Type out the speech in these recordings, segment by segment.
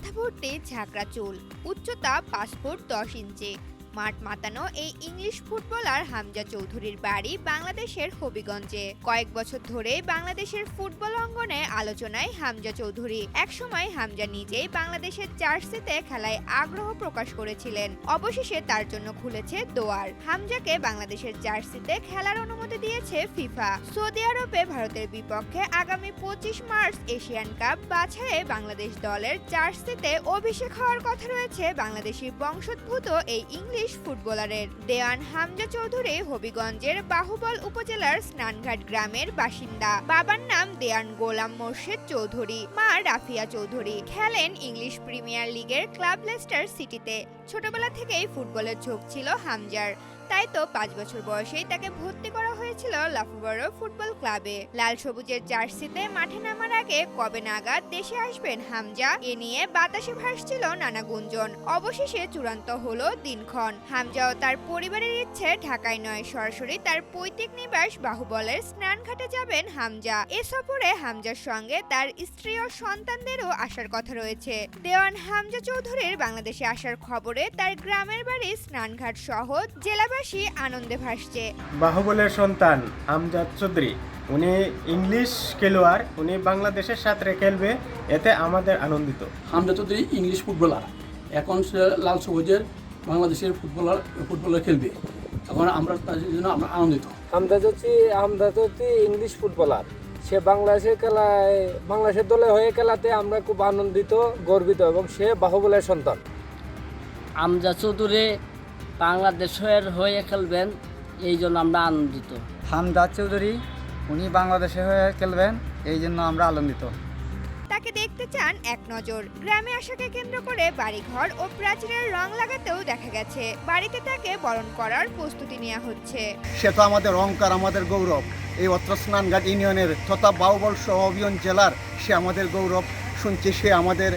মাথা ভর্তি ঝাঁকড়া চুল, উচ্চতা 5 ফুট 10 ইঞ্চি। মাঠ মাতানো এই ইংলিশ ফুটবলার হামজা চৌধুরীর বাড়ি বাংলাদেশের হবিগঞ্জে। কয়েক বছর ধরে বাংলাদেশের ফুটবল অঙ্গনে আলোচনায় হামজা চৌধুরী। একসময় হামজা নিজেই বাংলাদেশের জার্সিতে খেলায় আগ্রহ প্রকাশ করেছিলেন। অবশেষে তার জন্য খুলেছে দোয়ার। হামজাকে বাংলাদেশের জার্সিতে খেলার অনুমতি দিয়েছে ফিফা। সৌদি আরবে ভারতের বিপক্ষে আগামী 25 মার্চ এশিয়ান কাপ বাছাইয়ে বাংলাদেশ দলের জার্সিতে অভিষেক হওয়ার কথা রয়েছে বাংলাদেশি বংশোদ্ভূত এই ইংলিশ ফুটবলারের। দেওয়ান হামজা চৌধুরী হবিগঞ্জের বাহুবল উপজেলার স্নানঘাট গ্রামের বাসিন্দা। বাবার নাম দেওয়ান গোলাম মোর্শেদ চৌধুরী, মা রাফিয়া চৌধুরী। খেলেন ইংলিশ প্রিমিয়ার লিগের ক্লাব লেস্টার সিটিতে। ছোটবেলা থেকেই ফুটবলের ঝোঁক ছিল হামজার, তাই তো 5 বছর বয়সেই তাকে ভর্তি করা হয়েছিল লাফাবড় ফুটবল ক্লাবে। লাল সবুজের জার্সিতে মাঠে নামার আগে কবে নাগাদ দেশে আসবেন হামজা, এ নিয়ে বাতাসে ভাসছিল নানা গুঞ্জন। অবশেষে চূড়ান্ত হলো দিনক্ষণ। হামজা ও তার পরিবারের ইচ্ছে ঢাকায় নয়, সরাসরি তার পৈতৃক নিবাস বাহুবলের স্নানঘাটে যাবেন হামজা। এ সফরে হামজার সঙ্গে তার স্ত্রী ও সন্তানদেরও আসার কথা রয়েছে। দেওয়ান হামজা চৌধুরীর বাংলাদেশে আসার খবরে তার গ্রামের বাড়ি স্নানঘাট সহ জেলাবাসী আনন্দে ভাসছে। বাহুবলের সন্তান আমজাদ চৌধুরী, উনি ইংলিশ খেলোয়াড়, উনি বাংলাদেশের সাথে খেলবে, এতে আমাদের আনন্দিত। হামজা চৌধুরী ইংলিশ ফুটবলার, এখন সে লাল সবুজের বাংলাদেশের ফুটবলার খেলবে, এখন আমরা তার জন্য আমরা আনন্দিত। হামজা চৌধুরী ইংলিশ ফুটবলার, সে বাংলাদেশের দলে হয়ে খেলাতে আমরা খুব আনন্দিত, গর্বিত, এবং সে বাহুবলের সন্তান। হামজা চৌধুরী বাংলাদেশের হয়ে খেলবেন, এই জন্য আমরা আনন্দিত। হামজা চৌধুরী উনি বাংলাদেশে হয়ে খেলবেন, এই জন্য আমরা আনন্দিত। তাকে দেখতে চান এক নজর। গ্রামে আসাকে কেন্দ্র করে বাড়িঘর ও প্রাচীরের রং লাগাতেও দেখা গেছে। বাড়িতে তাকে বরণ করার প্রস্তুতি নেওয়া হচ্ছে। সে তো আমাদের অহংকার, আমাদের গৌরব। এই অত্র স্নানঘাট ইউনিয়নের তথা বাহুবল সহ অভিযান জেলার সে আমাদের গৌরব। শুনছি সে আমাদের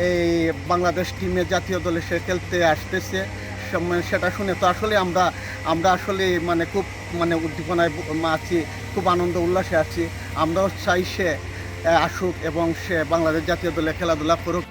এই বাংলাদেশ টিমের জাতীয় দলে সে খেলতে আসতেছে। সেটা শুনে তো আসলে আমরা আসলে খুব উদ্দীপনায় আছি, খুব আনন্দ উল্লাসে আছি। আমরাও চাই সে আসুক এবং সে বাংলাদেশ জাতীয় দলে খেলাধুলা করুক।